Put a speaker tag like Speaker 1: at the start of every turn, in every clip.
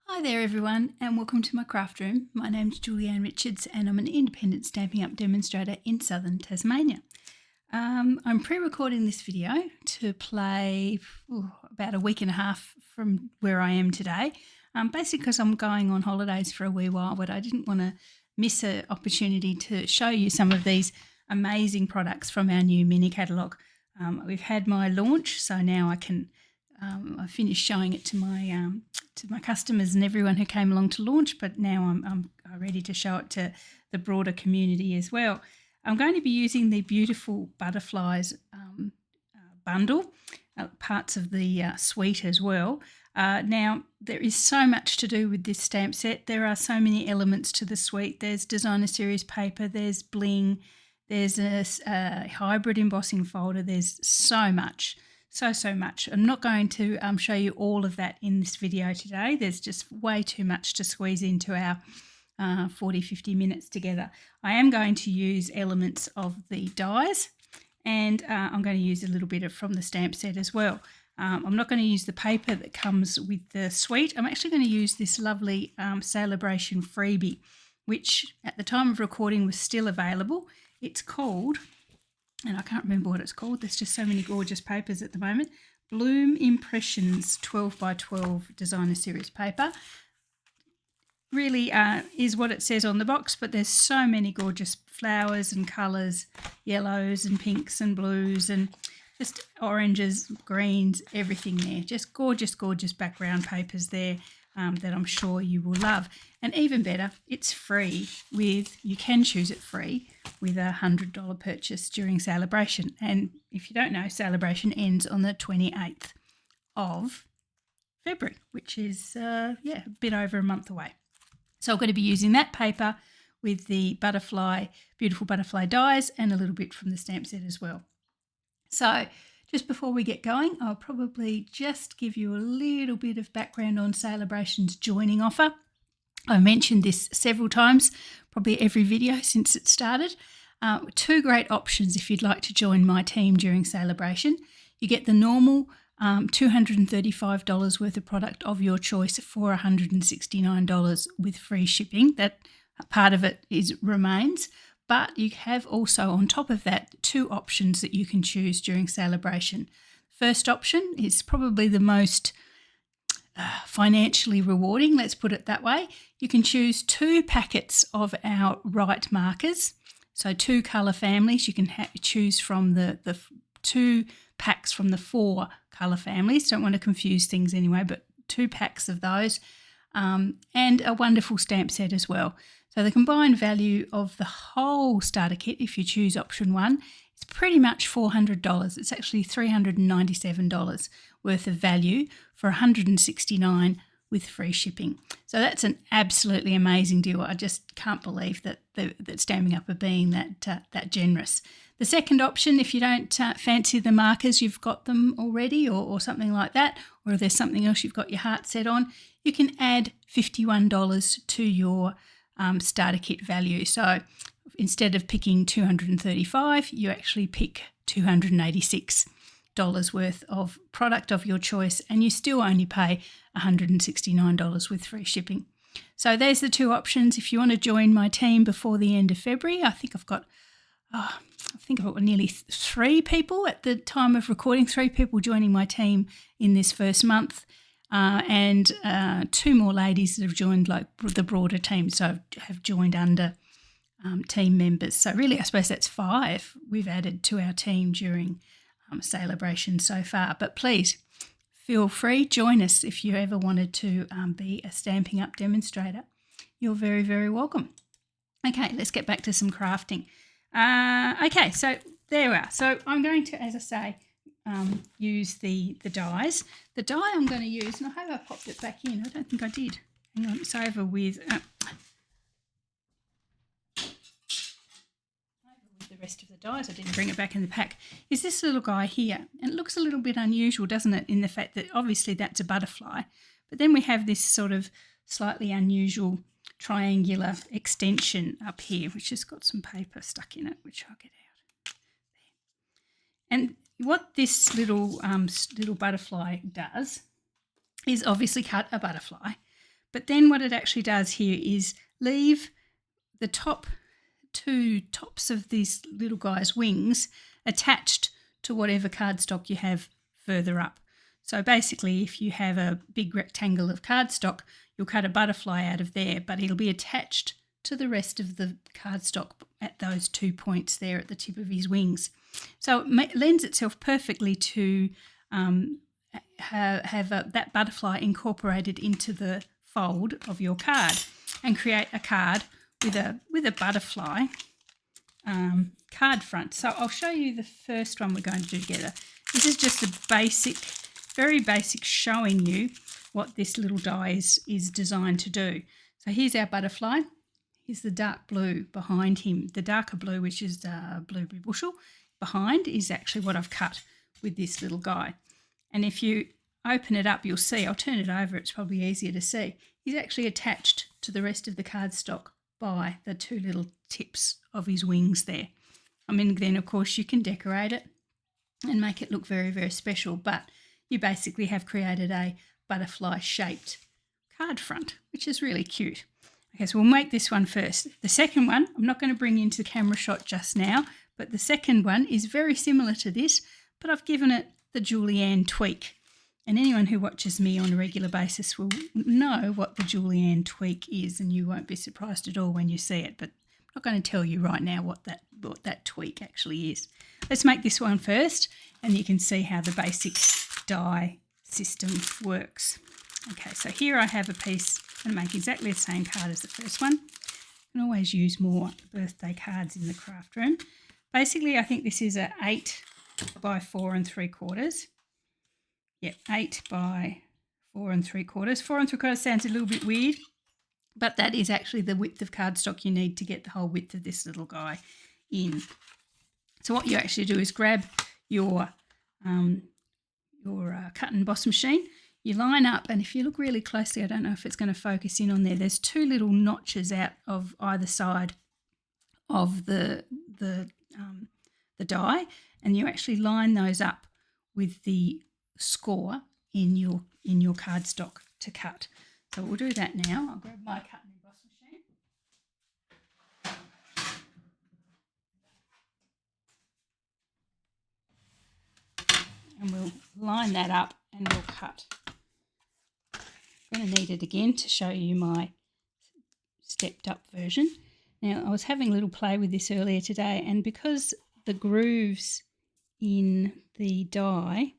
Speaker 1: Hi there everyone and welcome to my craft room. My name's Julianne Richards and I'm an independent Stampin' Up! Demonstrator in southern Tasmania. I'm pre-recording this video to play about a week and a half from where I am today, basically because I'm going on holidays for a wee while, but I didn't want to miss an opportunity to show you some of these amazing products from our new mini catalogue. We've had my launch, so now I can I finished showing it to my customers and everyone who came along to launch, but now I'm ready to show it to the broader community as well. I'm going to be using the beautiful butterflies bundle, parts of the suite as well. Now, there is so much to do with this stamp set. There are so many elements to the suite. There's designer series paper, there's bling, there's a hybrid embossing folder, there's so much. So much. I'm not going to show you all of that in this video today. There's just way too much to squeeze into our 40-50 minutes together. I am going to use elements of the dies and I'm going to use a little bit from the stamp set as well. I'm not going to use the paper that comes with the suite. I'm actually going to use this lovely Sale-A-Bration freebie, which at the time of recording was still available. It's called, and I can't remember what it's called, there's just so many gorgeous papers at the moment, Bloom Impressions 12x12 designer series paper. Really is what it says on the box, but there's so many gorgeous flowers and colours, yellows and pinks and blues and just oranges, greens, everything there. Just gorgeous, gorgeous background papers there that I'm sure you will love. And even better, it's free you can choose it free with a $100 purchase during Sale-A-Bration. And if you don't know, Sale-A-Bration ends on the 28th of February, which is, a bit over a month away. So I'm going to be using that paper with the beautiful butterfly dies and a little bit from the stamp set as well. So just before we get going, I'll probably just give you a little bit of background on Sale-A-Bration's joining offer. I've mentioned this several times, probably every video since it started. Two great options if you'd like to join my team during Sale-A-Bration. You get the normal $235 worth of product of your choice for $169 with free shipping. That part of it remains. But you have also, on top of that, two options that you can choose during Sale-A-Bration. First option is probably the most financially rewarding, let's put it that way. You can choose 2 packets of our Write markers. So 2 colour families. You can choose from the 2 packs from the 4 colour families. Don't want to confuse things anyway, but 2 packs of those. And a wonderful stamp set as well. So the combined value of the whole starter kit, if you choose option 1, is pretty much $400. It's actually $397 worth of value for $169 with free shipping. So that's an absolutely amazing deal. I just can't believe that Stampin' Up! Are being that generous. The second option, if you don't fancy the markers, you've got them already or something like that, or if there's something else you've got your heart set on, you can add $51 to your starter kit value. So instead of picking $235, you actually pick $286 worth of product of your choice, and you still only pay $169 with free shipping. So there's the 2 options. If you want to join my team before the end of February, I think I've got nearly 3 people at the time of recording, 3 people joining my team in this first month. And 2 more ladies that have joined like the broader team, so have joined under team members. So really, I suppose that's 5 we've added to our team during Sale-A-Bration so far. But please feel free, join us if you ever wanted to be a Stampin' Up! Demonstrator. You're very, very welcome. Okay, let's get back to some crafting. Okay, so there we are. So I'm going to, as I say, use the dies. The die I'm going to use, and I hope I popped it back in. I don't think I did. Hang on, it's over with the rest of the dies. I didn't bring it back in the pack. Is this little guy here? And it looks a little bit unusual, doesn't it, in the fact that obviously that's a butterfly. But then we have this sort of slightly unusual triangular extension up here, which has got some paper stuck in it, which I'll get out. There. And what this little butterfly does is obviously cut a butterfly, But then what it actually does here is leave the two tops of these little guy's wings attached to whatever cardstock you have further up. So basically, if you have a big rectangle of cardstock, you'll cut a butterfly out of there, but it'll be attached to the rest of the cardstock at those 2 points there at the tip of his wings. So it lends itself perfectly to have that butterfly incorporated into the fold of your card and create a card with a butterfly card front. So I'll show you the first one we're going to do together. This is just a basic, very basic, showing you what this little die is designed to do. So here's our butterfly. Here's the dark blue behind him. The darker blue, which is blueberry bushel, behind is actually what I've cut with this little guy. And if you open it up, you'll see, I'll turn it over, it's probably easier to see. He's actually attached to the rest of the cardstock by the two little tips of his wings there. I mean, then of course you can decorate it and make it look very, very special, but you basically have created a butterfly shaped card front, which is really cute. Okay, so we'll make this one first. The second one, I'm not going to bring into the camera shot just now, but the second one is very similar to this, but I've given it the Julianne tweak. And anyone who watches me on a regular basis will know what the Julianne tweak is, and you won't be surprised at all when you see it, but I'm not going to tell you right now what that tweak actually is. Let's make this one first, and you can see how the basic die system works. Okay, so here I have a piece. I'm going to make exactly the same card as the first one. You can always use more birthday cards in the craft room. Basically, I think this is a 8 by 4 3/4. Yep, 8 by 4 3/4. 4 3/4 sounds a little bit weird, but that is actually the width of cardstock you need to get the whole width of this little guy in. So what you actually do is grab your cut and emboss machine. You line up, and if you look really closely, I don't know if it's going to focus in on there, there's two little notches out of either side of the die, and you actually line those up with the score in your cardstock to cut. So we'll do that now. I'll grab my cut and emboss machine. And we'll line that up and we'll cut. I'm going to need it again to show you my stepped up version. Now, I was having a little play with this earlier today, and because the grooves in the die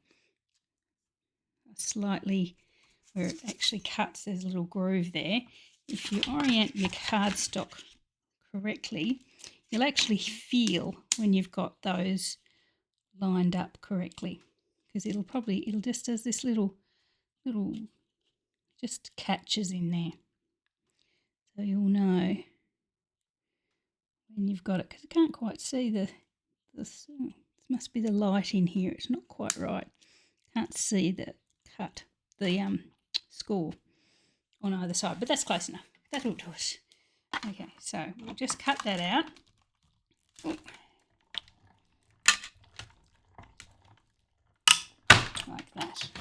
Speaker 1: are slightly where it actually cuts, there's a little groove there. If you orient your cardstock correctly, you'll actually feel when you've got those lined up correctly, because it'll just does this little just catches in there. So you'll know when you've got it, because I can't quite see this must be the light in here. It's not quite right. Can't see the score on either side, but that's close enough. That'll do it. Okay, so we'll just cut that out. Like that.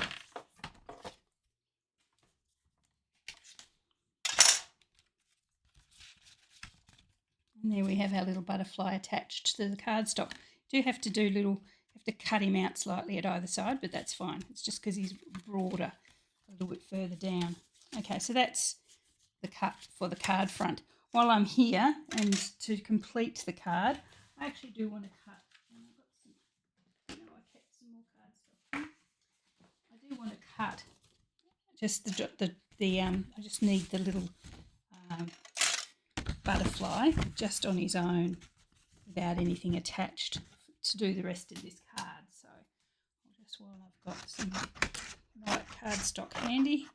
Speaker 1: And there we have our little butterfly attached to the cardstock. Do have to cut him out slightly at either side, but that's fine. It's just because he's broader a little bit further down. Okay, so that's the cut for the card front. While I'm here, and to complete the card, I actually do want to cut. I kept some more cardstock. I do want to cut just I just need the little butterfly just on his own without anything attached to do the rest of this card. So I'll just, while I've got some white cardstock handy,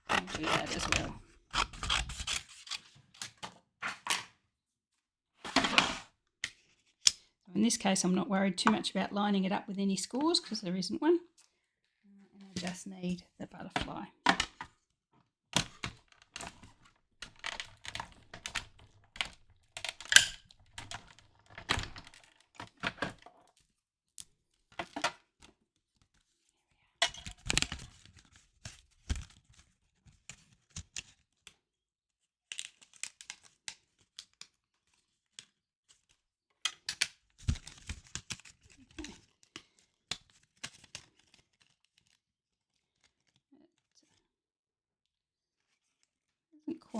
Speaker 1: I'll do that as well. So in this case, I'm not worried too much about lining it up with any scores because there isn't one. And I just need the butterfly.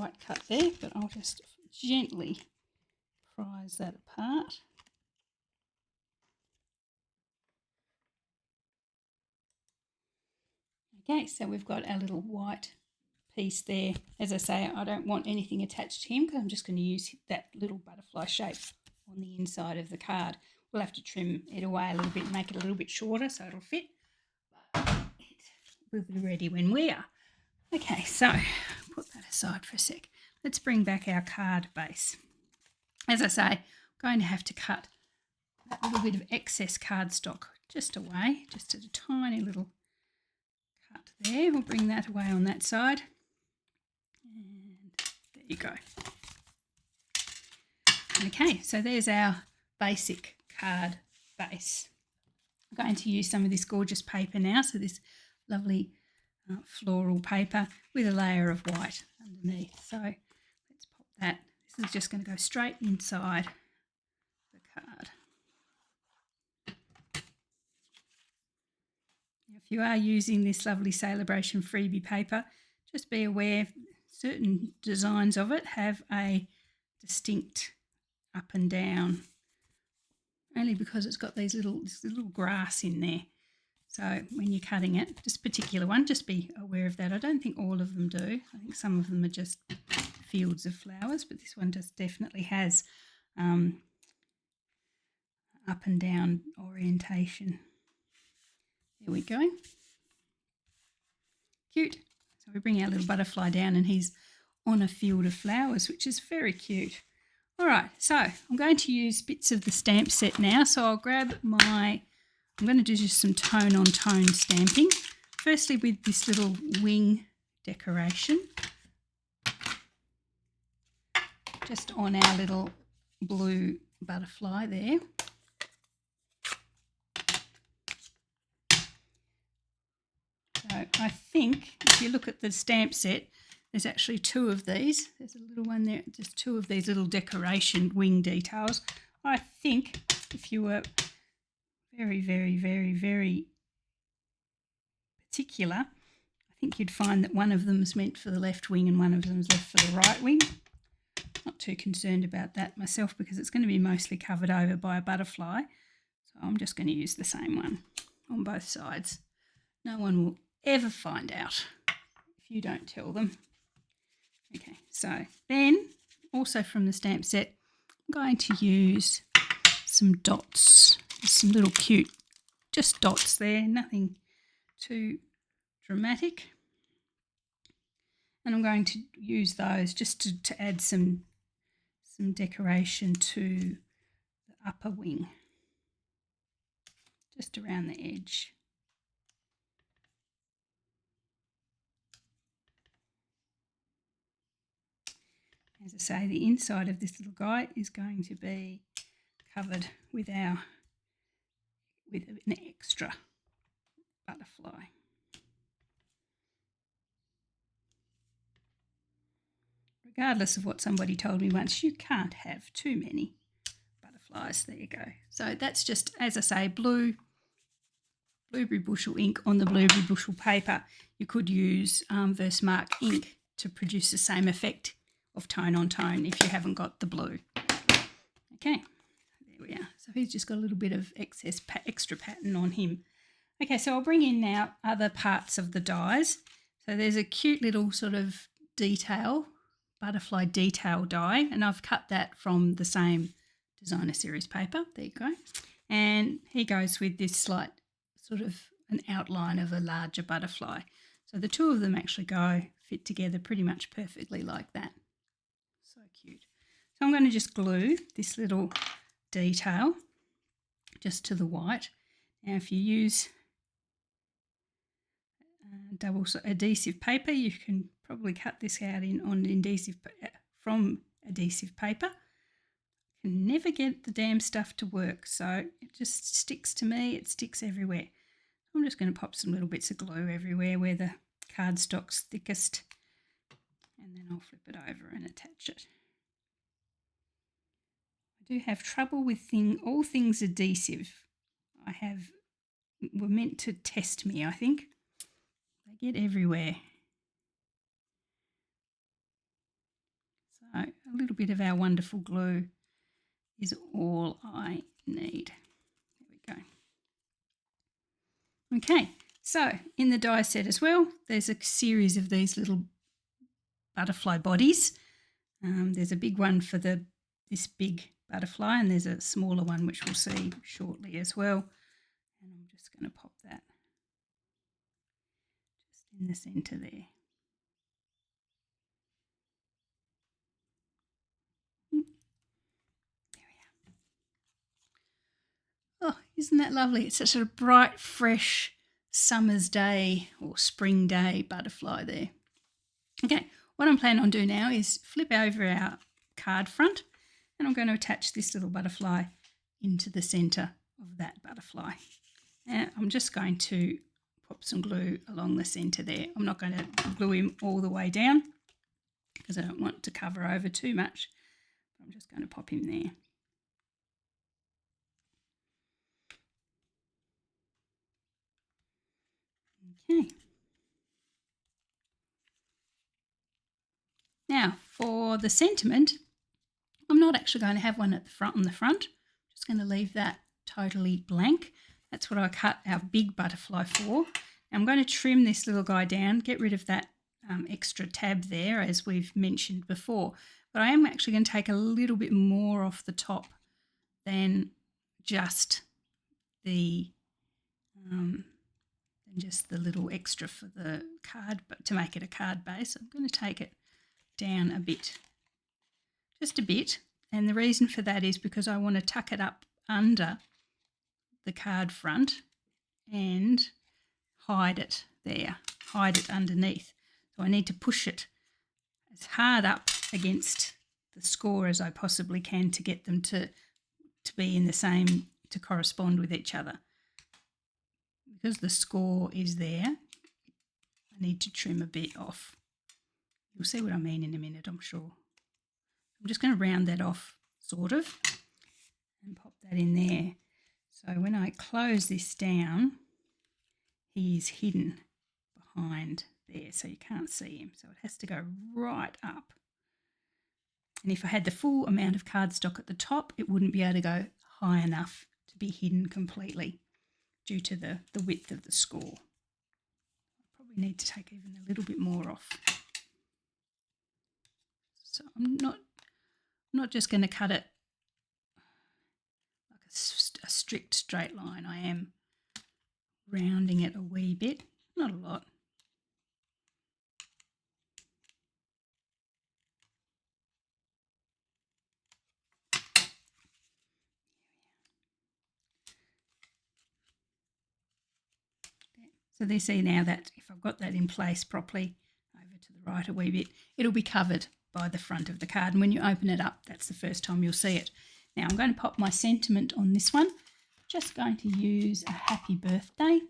Speaker 1: quite cut there, but I'll just gently prise that apart. Okay, so we've got our little white piece there. As I say, I don't want anything attached to him because I'm just going to use that little butterfly shape on the inside of the card. We'll have to trim it away a little bit, make it a little bit shorter so it'll fit. But we'll be ready when we are. Okay, so put that aside for a sec. Let's bring back our card base. As I say, I'm going to have to cut that little bit of excess cardstock just away, just a tiny little cut there. We'll bring that away on that side. And there you go. Okay, so there's our basic card base. I'm going to use some of this gorgeous paper now, so this lovely floral paper with a layer of white underneath. So let's pop that. This is just going to go straight inside the card. If you are using this lovely Sale-A-Bration freebie paper, just be aware certain designs of it have a distinct up and down, only because it's got this little grass in there. So when you're cutting it, this particular one, just be aware of that. I don't think all of them do. I think some of them are just fields of flowers, but this one just definitely has up and down orientation. There we go. Cute. So we bring our little butterfly down and he's on a field of flowers, which is very cute. All right, so I'm going to use bits of the stamp set now. So I'll grab I'm going to do just some tone on tone stamping. Firstly with this little wing decoration. Just on our little blue butterfly there. So I think if you look at the stamp set, there's actually two of these. There's a little one there, just two of these little decoration wing details. I think if you were very, very, very, very particular, I think you'd find that one of them's meant for the left wing and one of them's left for the right wing. Not too concerned about that myself because it's going to be mostly covered over by a butterfly. So I'm just going to use the same one on both sides. No one will ever find out if you don't tell them. Okay, so then also from the stamp set, I'm going to use some dots, some little cute, just dots there, nothing too dramatic. And I'm going to use those just to add some decoration to the upper wing, just around the edge. As I say, the inside of this little guy is going to be covered with an extra butterfly. Regardless of what somebody told me once, you can't have too many butterflies. There you go. So that's just, as I say, blueberry bushel ink on the blueberry bushel paper. You could use Versamark ink to produce the same effect of tone on tone if you haven't got the blue. Okay, there we are. So he's just got a little bit of extra pattern on him. Okay, so I'll bring in now other parts of the dies. So there's a cute little sort of butterfly detail die, and I've cut that from the same designer series paper. There you go. And he goes with this slight sort of an outline of a larger butterfly. So the two of them actually fit together pretty much perfectly like that. So cute. So I'm going to just glue this little detail just to the white. Now if you use double adhesive paper, you can probably cut this out from adhesive paper. Can never get the damn stuff to work, so it just sticks to me. It sticks everywhere. I'm just going to pop some little bits of glue everywhere where the cardstock's thickest, and then I'll flip it over and attach it. I do have trouble with all things adhesive. Were meant to test me, I think. They get everywhere. a little bit of our wonderful glue is all I need. There we go. Okay, so in the die set as well, there's a series of these little butterfly bodies. There's a big one for this big butterfly, and there's a smaller one which we'll see shortly as well. And I'm just going to pop that just in the centre there. Oh, isn't that lovely? It's such a bright, fresh summer's day or spring day butterfly there. Okay, what I'm planning on doing now is flip over our card front, and I'm going to attach this little butterfly into the centre of that butterfly. And I'm just going to pop some glue along the centre there. I'm not going to glue him all the way down because I don't want to cover over too much. I'm just going to pop him there. Okay. Now for the sentiment, I'm not actually going to have one at the front on the front. I'm just going to leave that totally blank. That's what I cut our big butterfly for. I'm going to trim this little guy down, get rid of that extra tab there as we've mentioned before. But I am actually going to take a little bit more off the top than just the little extra for the card, but to make it a card base, I'm going to take it down a bit, just a bit. And the reason for that is because I want to tuck it up under the card front and hide it there, hide it underneath. So I need to push it as hard up against the score as I possibly can to get them to be in the same, to correspond with each other. Because the score is there, I need to trim a bit off. You'll see what I mean in a minute, I'm sure. I'm just going to round that off, sort of, and pop that in there. So when I close this down, he is hidden behind there, so you can't see him. So it has to go right up. And if I had the full amount of cardstock at the top, it wouldn't be able to go high enough to be hidden completely due to the width of the score. I probably need to take even a little bit more off. So I'm not just going to cut it like a strict straight line. I am rounding it a wee bit, not a lot. So they see now that if I've got that in place properly, over to the right a wee bit, it'll be covered by the front of the card. And when you open it up, that's the first time you'll see it. Now I'm going to pop my sentiment on this one. Just going to use a happy birthday.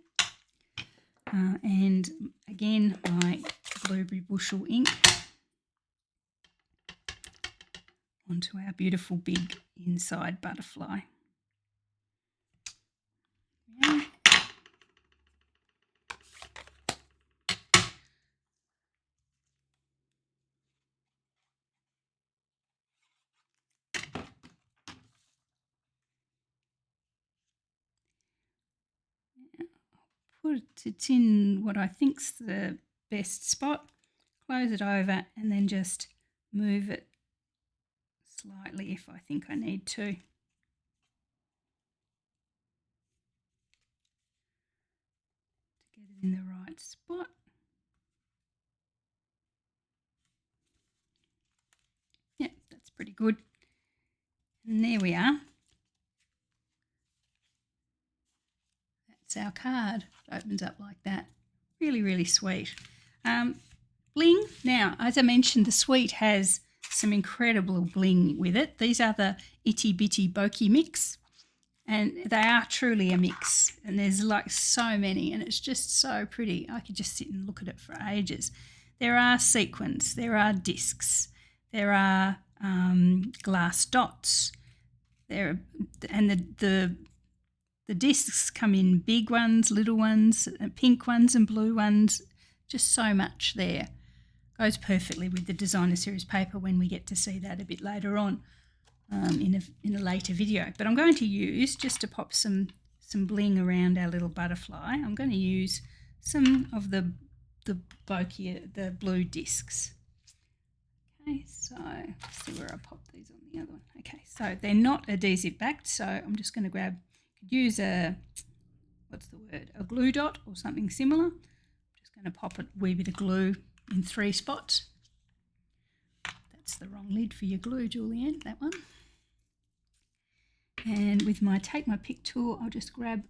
Speaker 1: And again, my blueberry bushel ink onto our beautiful big inside butterfly. Yeah. Put it in what I think's the best spot, close it over, and then just move it slightly if I think I need to. Get it in the right spot. Yep, that's pretty good. And there we are. That's our card. It opens up like that. Really, really sweet. Bling. Now, as I mentioned, the suite has some incredible bling with it. These are the Itty Bitty Bokeh mix, and they are truly a mix. And there's like so many, and it's just so pretty. I could just sit and look at it for ages. There are sequins, there are discs, there are glass dots. And the discs come in big ones, little ones, pink ones and blue ones, just so much there. goes perfectly with the designer series paper when we get to see that a bit later on in a later video. But I'm going to use, just to pop some bling around our little butterfly, I'm going to use some of the bulkier, the blue discs. Okay, so let's see where I pop these on the other one. Okay, so they're not adhesive backed, so I'm just going to grab, use a, what's the word, a glue dot or something similar. I'm just going to pop a wee bit of glue in 3 spots. That's the wrong lid for your glue, Julianne, that one. And with my take my pick tool, I'll just grab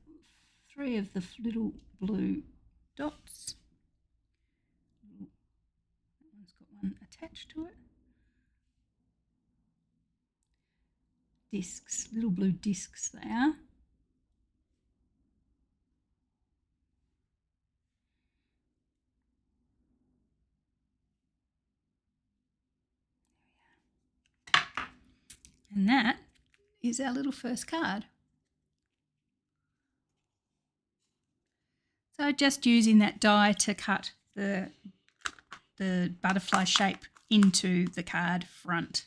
Speaker 1: 3 of the little blue dots. That one's got one attached to it. Discs, little blue discs they are. And that is our little first card. So just using that die to cut the butterfly shape into the card front,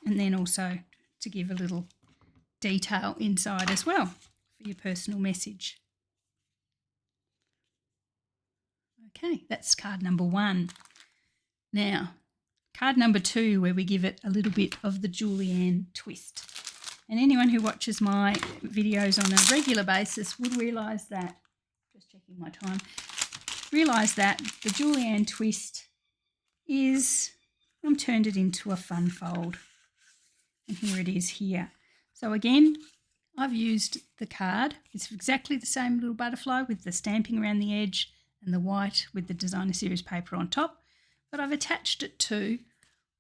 Speaker 1: and then also to give a little detail inside as well for your personal message. Okay, that's card number 1. Now, card number 2, where we give it a little bit of the Julianne twist. And anyone who watches my videos on a regular basis would realise that, just checking my time, realise that the Julianne twist is, I've turned it into a fun fold. And here it is here. So again, I've used the card. It's exactly the same little butterfly with the stamping around the edge and the white with the designer series paper on top. But I've attached it to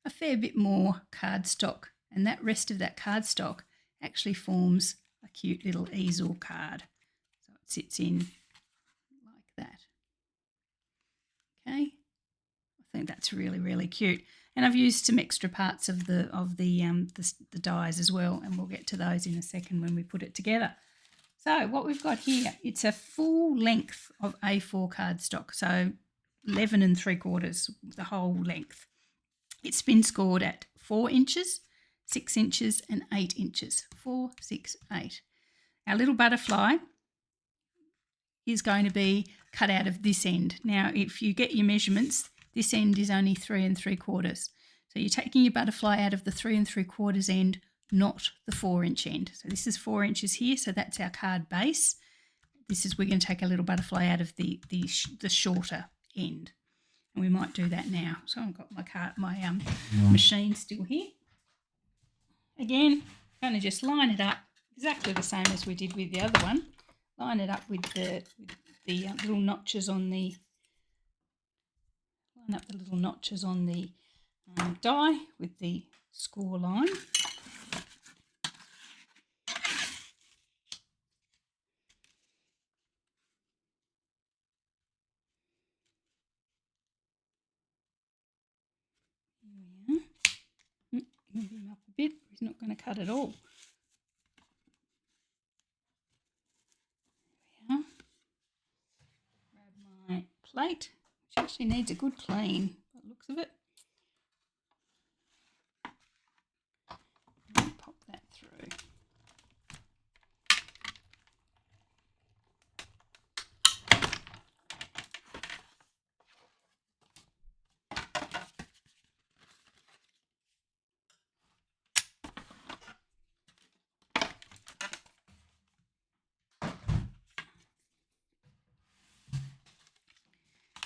Speaker 1: a fair bit more cardstock, and that rest of that cardstock actually forms a cute little easel card. So it sits in like that. Okay, I think that's really, really cute. And I've used some extra parts of the dies as well, and we'll get to those in a second when we put it together. So what we've got here, it's a full length of A4 cardstock, so 11 3/4, the whole length. It's been scored at 4 inches, 6 inches and 8 inches. 4, 6, 8. Our little butterfly is going to be cut out of this end. Now, if you get your measurements, this end is only 3 3/4. So you're taking your butterfly out of the 3 3/4 end, not the 4-inch end. So this is 4 inches here, so that's our card base. This is, we're going to take a little butterfly out of the shorter end. And we might do that now. So I've got my machine still here. Again, going to just line it up exactly the same as we did with the other one. Line it up with the little notches on the die with the score line. There we are. Move him up a bit. He's not going to cut at all. There we are. Grab my plate, which actually needs a good clean by the looks of it. And pop that through.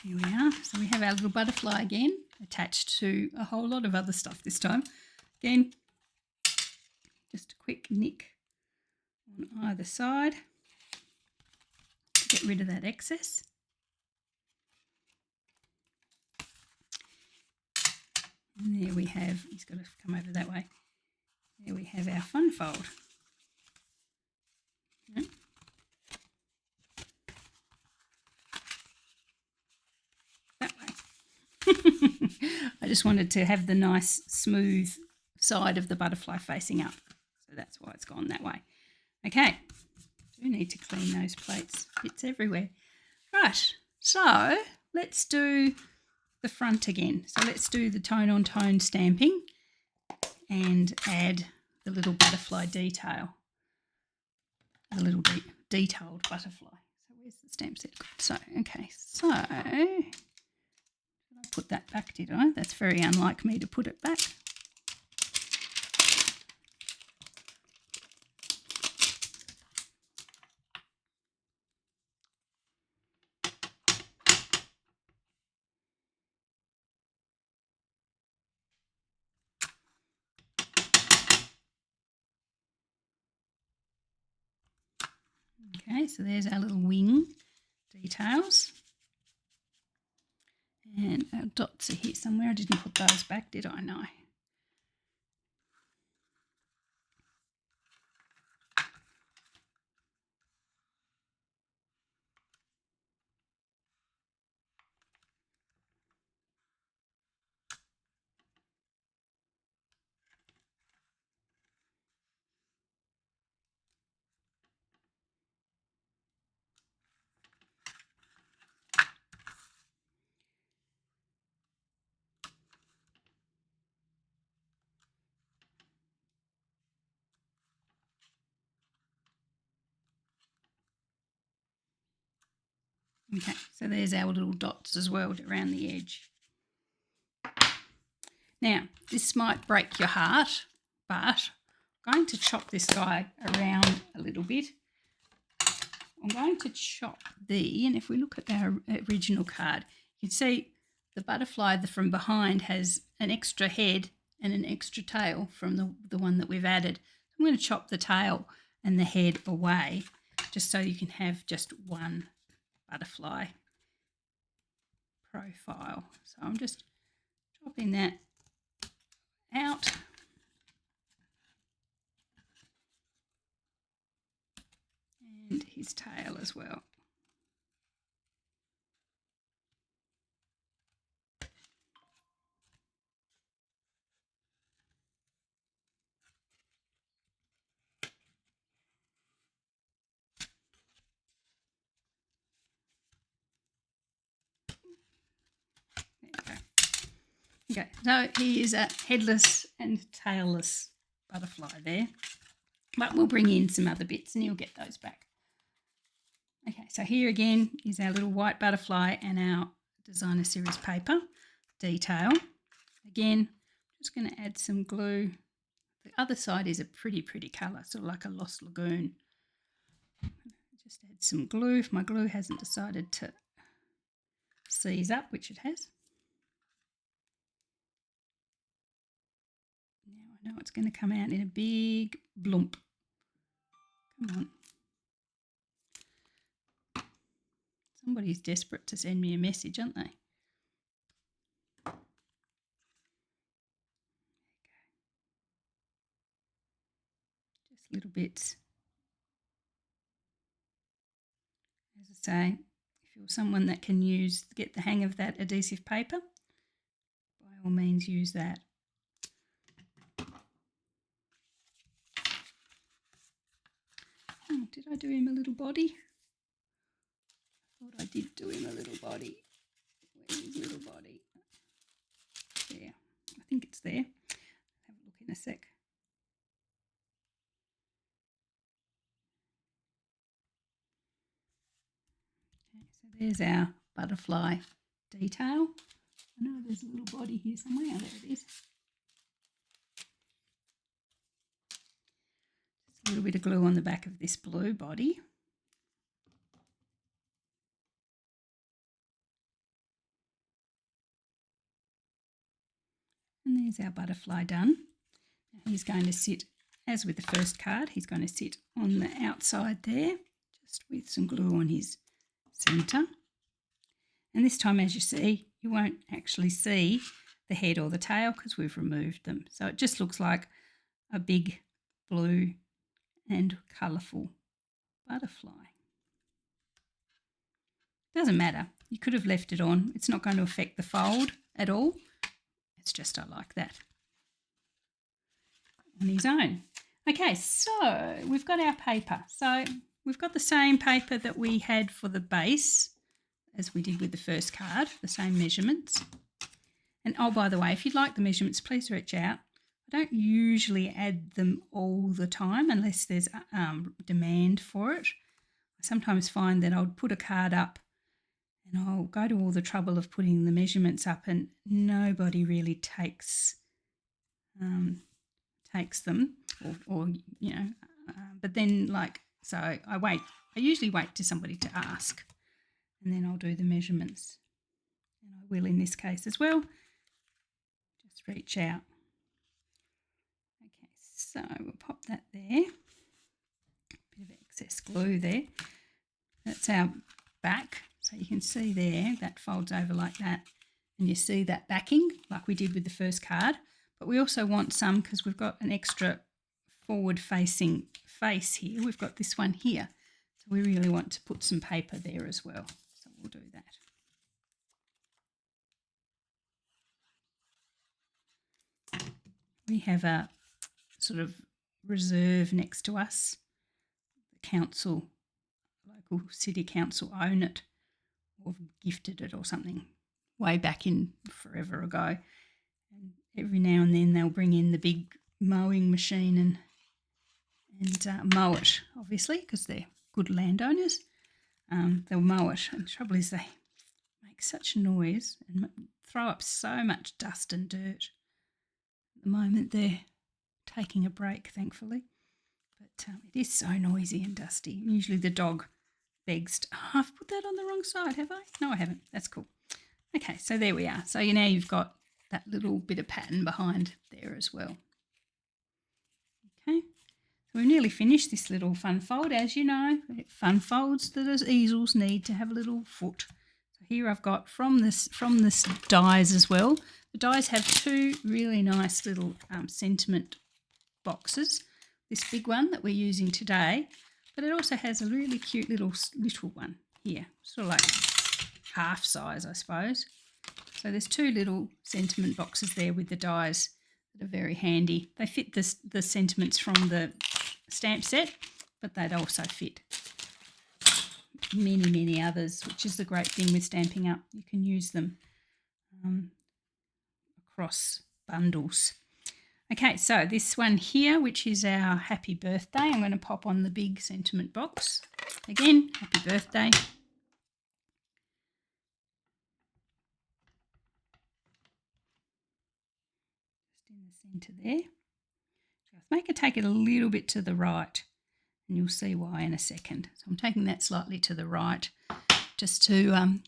Speaker 1: Here we are. So we have our little butterfly again, attached to a whole lot of other stuff this time. Again, just a quick nick on either side to get rid of that excess. And there we have, he's got to come over that way. There we have our fun fold. That way. I just wanted to have the nice smooth side of the butterfly facing up. So that's why it's gone that way. Okay, do need to clean those plates. Bits everywhere. Right, so let's do the front again. So let's do the tone on tone stamping and add the little butterfly detail, the little detailed butterfly. So where's the stamp set? So, okay, so I put that back, did I? That's very unlike me to put it back. Okay, so there's our little wing details. And our dots are here somewhere. I didn't put those back, did I? No. Okay, so there's our little dots as well around the edge. Now, this might break your heart, but I'm going to chop this guy around a little bit. I'm going to chop and if we look at our original card, you can see the butterfly from behind has an extra head and an extra tail from the one that we've added. I'm going to chop the tail and the head away just so you can have just one butterfly profile. So I'm just chopping that out. And his tail as well. There you go. Okay, so he is a headless and tailless butterfly there, but we'll bring in some other bits and you'll get those back. Okay, so here again is our little white butterfly and our designer series paper detail. Again, I'm just going to add some glue. The other side is a pretty colour, sort of like a Lost Lagoon. Just add some glue if my glue hasn't decided to seize up, which it has. Now I know it's going to come out in a big blump. Come on. Somebody's desperate to send me a message, aren't they? Just little bits. As I say, if you're someone that can get the hang of that adhesive paper, by all means use that. Oh, did I do him a little body? I thought I did do him a little body. Where's his little body? There. I think it's there. Have a look in a sec. Okay, so there's our butterfly detail. I know there's a little body here somewhere. Oh, there it is. Just a little bit of glue on the back of this blue body. And there's our butterfly done. Now he's going to sit, as with the first card, he's going to sit on the outside there, just with some glue on his centre. And this time, as you see, you won't actually see the head or the tail because we've removed them. So it just looks like a big blue and colourful butterfly. Doesn't matter. You could have left it on. It's not going to affect the fold at all. It's just I like that on his own. Okay, so we've got our paper. So we've got the same paper that we had for the base as we did with the first card, the same measurements. And oh, by the way, if you'd like the measurements, please reach out. I don't usually add them all the time unless there's demand for it. I sometimes find that I'll put a card up and I'll go to all the trouble of putting the measurements up and nobody really takes them or but then so I usually wait to somebody to ask and then I'll do the measurements, and I will in this case as well. Just reach out. Okay, so we'll pop that there. Bit of excess glue there. That's our back, so you can see there that folds over like that, and you see that backing like we did with the first card. But we also want some, because we've got an extra forward facing face here, we've got this one here, so we really want to put some paper there as well, so we'll do that. We have a sort of reserve next to us. The council, local city council own it or gifted it or something way back in forever ago. And every now and then they'll bring in the big mowing machine and mow it, obviously, because they're good landowners. They'll mow it, and the trouble is they make such noise and throw up so much dust and dirt. At the moment they're taking a break, thankfully, but it is so noisy and dusty. Usually the dog begs to, oh, I've put that on the wrong side, have I? No, I haven't. That's cool. Okay, so there we are. So now you've got that little bit of pattern behind there as well. Okay, so we've nearly finished this little fun fold. As you know, fun folds that as easels need to have a little foot. So here I've got from this dies as well. The dies have two really nice little sentiment boxes. This big one that we're using today, but it also has a really cute little one here, sort of like half size, I suppose. So there's two little sentiment boxes there with the dies that are very handy. They fit the sentiments from the stamp set, but they'd also fit many others, which is the great thing with Stampin' Up. You can use them across bundles. Okay, so this one here, which is our happy birthday, I'm going to pop on the big sentiment box. Again, happy birthday. Just in the centre there. Just take it a little bit to the right, and you'll see why in a second. So I'm taking that slightly to the right just to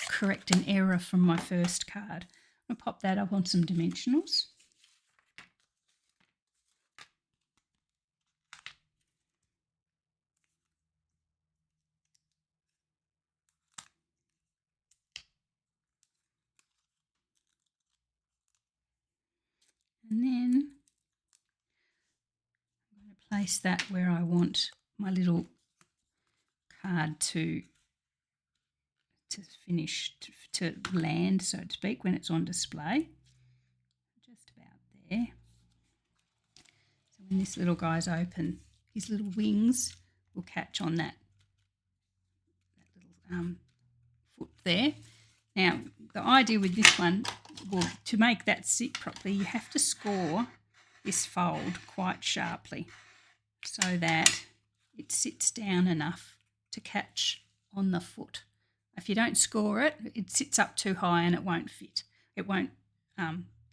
Speaker 1: correct an error from my first card. I'll pop that up on some dimensionals. And then I'm going to place that where I want my little card to finish, to land, so to speak, when it's on display. Just about there. So when this little guy's open, his little wings will catch on that little foot there. Now, the idea with this one, well, to make that sit properly, you have to score this fold quite sharply so that it sits down enough to catch on the foot. If you don't score it, it sits up too high and it won't fit. It won't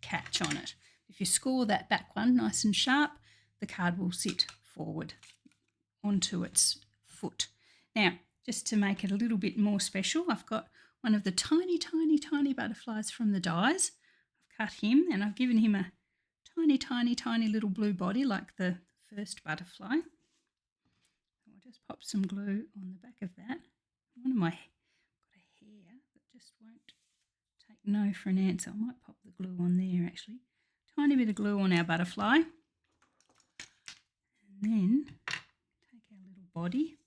Speaker 1: catch on it. If you score that back one nice and sharp, the card will sit forward onto its foot. Now, just to make it a little bit more special, I've got one of the tiny butterflies from the dies. I've cut him and I've given him a tiny little blue body like the first butterfly. I'll just pop some glue on the back of that. One of my got a hair that just won't take no for an answer. I might pop the glue on there actually. Tiny bit of glue on our butterfly. And then take our little body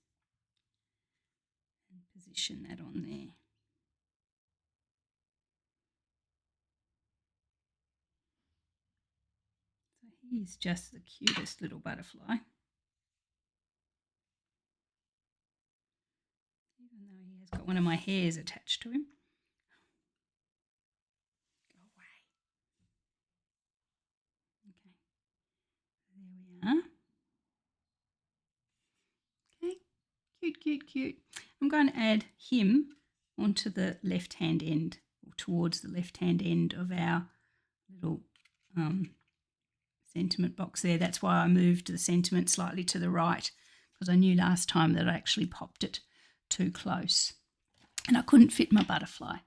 Speaker 1: and position that on there. So he's just the cutest little butterfly. Even though he has got one of my hairs attached to him. Cute, cute, cute. I'm going to add him onto the left-hand end, or towards the left-hand end of our little sentiment box there. That's why I moved the sentiment slightly to the right, because I knew last time that I actually popped it too close and I couldn't fit my butterfly.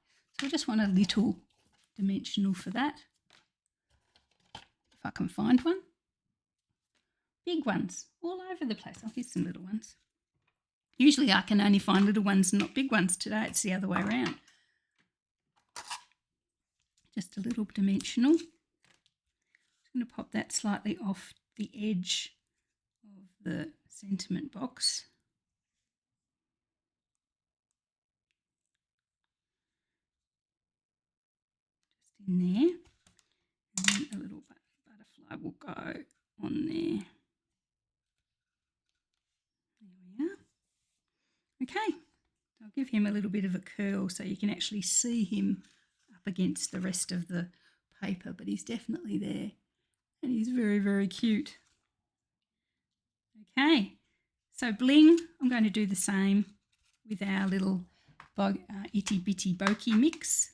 Speaker 1: So I just want a little dimensional for that, if I can find one. Big ones all over the place. Here's some little ones. Usually I can only find little ones and not big ones. Today it's the other way around. Just a little dimensional. I'm going to pop that slightly off the edge of the sentiment box. Just in there. And then a little butterfly will go on there. There we are. Okay, I'll give him a little bit of a curl so you can actually see him up against the rest of the paper, but he's definitely there and he's very, very cute. Okay, so bling, I'm going to do the same with our little itty bitty bokeh mix.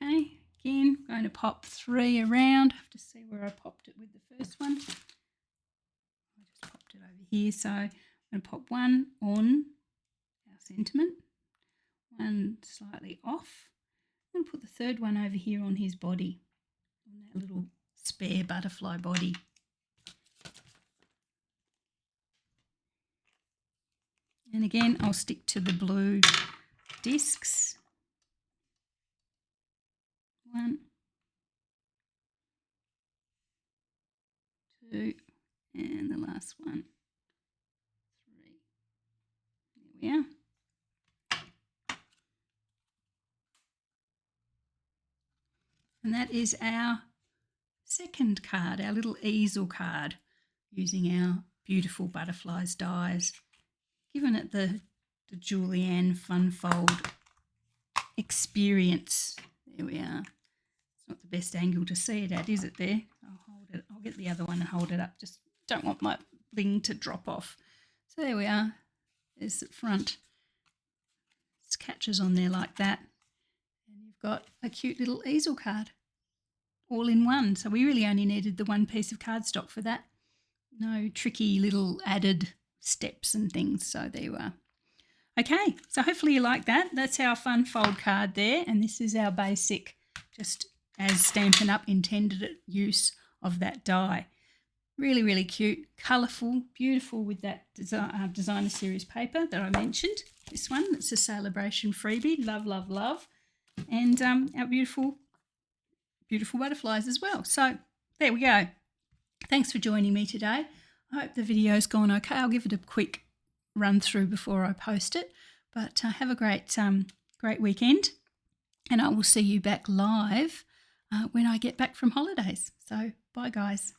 Speaker 1: Okay, again, I'm going to pop 3 around. I have to see where I popped it with the first one. I just popped it over here, so I'm going to pop 1 on our sentiment, 1 slightly off, and put the third one over here on his body, on that little spare butterfly body. And again, I'll stick to the blue discs. 1, 2, and the last one, 3. There we are. And that is our second card, our little easel card, using our beautiful butterflies dies. Given it the Julianne Fun Fold experience. There we are. It's not the best angle to see it at, is it there? I'll get the other one and hold it up. Just don't want my bling to drop off. So there we are. There's the front. It catches on there like that. And you've got a cute little easel card all in one. So we really only needed the one piece of cardstock for that. No tricky little added steps and things. So there you are. Okay, so hopefully you like that. That's our fun fold card there, and this is our basic, just as Stampin' Up intended use of that die. Really, really cute, colourful, beautiful with that designer series paper that I mentioned. This one, it's a Sale-A-Bration freebie. Love, love, love. And our beautiful, beautiful butterflies as well. So there we go. Thanks for joining me today. I hope the video's gone okay. I'll give it a quick run through before I post it. But have a great weekend, and I will see you back live when I get back from holidays. So bye guys.